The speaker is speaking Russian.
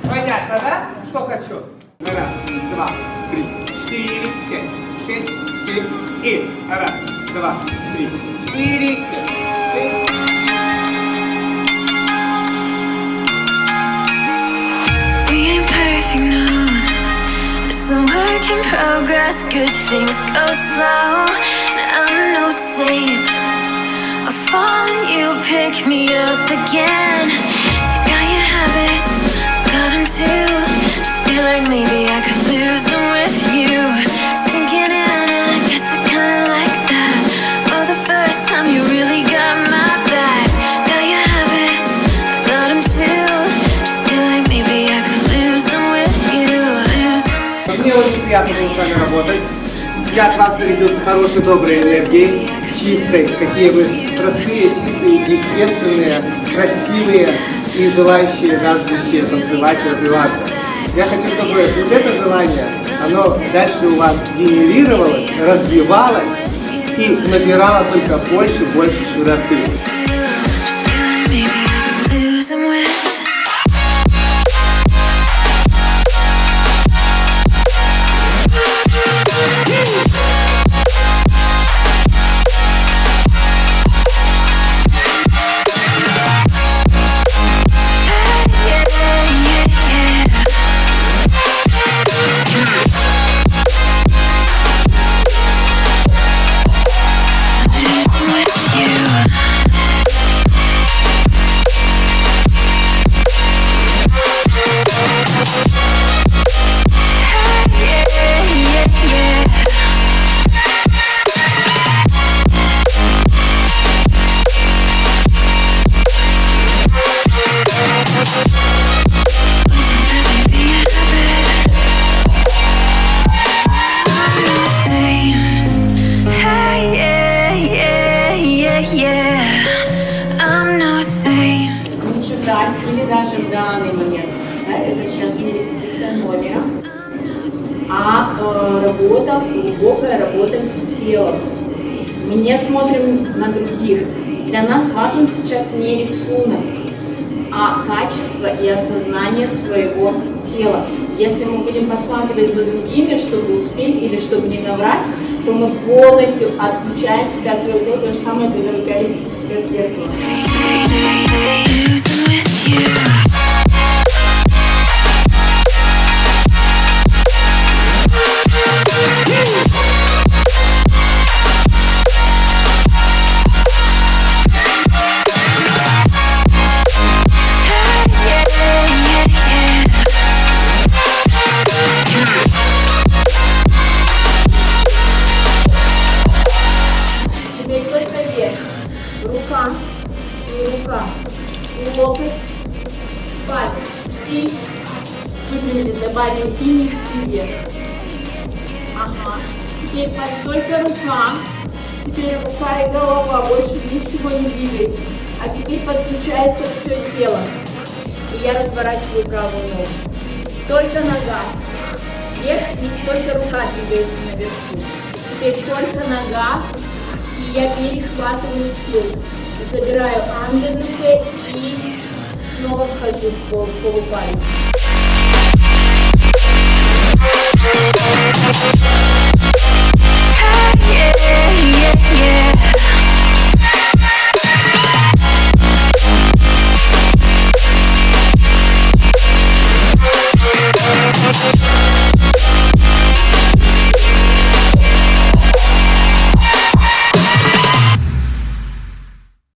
Понятно, да? Что хочу? Раз, два, три, четыре, пять, шесть, семь и раз, два, три, четыре, пять. Some work in progress, good things go slow. I'm no saint. I fall and you pick me up again. Got your habits, got them too. Just feel like maybe I could lose them with you. Sinking in and I guess I kinda like that. For the first time you really got my back. Got your habits, got them too. Just feel like maybe I could lose them with you. Мне очень приятно было с вами работать. Я от вас зарядился хорошей, доброй энергией, чистой, какие вы простые, чистые, естественные, красивые и желающие, жаждущие танцевать и развиваться. Я хочу, чтобы вот это желание, оно дальше у вас генерировалось, развивалось и набирало только больше и больше широты. Или даже в данный момент, да, это сейчас не репетиция номера, а работа, глубокая работа с телом. Мы не смотрим на других. Для нас важен сейчас не рисунок, а качество и осознание своего тела. Если мы будем подсматривать за другими, чтобы успеть или чтобы не наврать, то мы полностью отключаем себя от своего тела. То же самое, когда вы пялитесь на себя в зеркало. Теперь только вверх. Рука и рука. И локоть, палец. И выпрямили, добавили и низ, и вверх. Ага. Теперь только рука. Теперь рука и голова. Больше ничего не двигается. А теперь подключается все тело. И я разворачиваю правую ногу. Только нога. Вверх, и только рука двигается наверху. Теперь только нога. И я перехватываю тилт. Забираю андернуте и снова вхожу в полупалец. Yeah, yeah, yeah.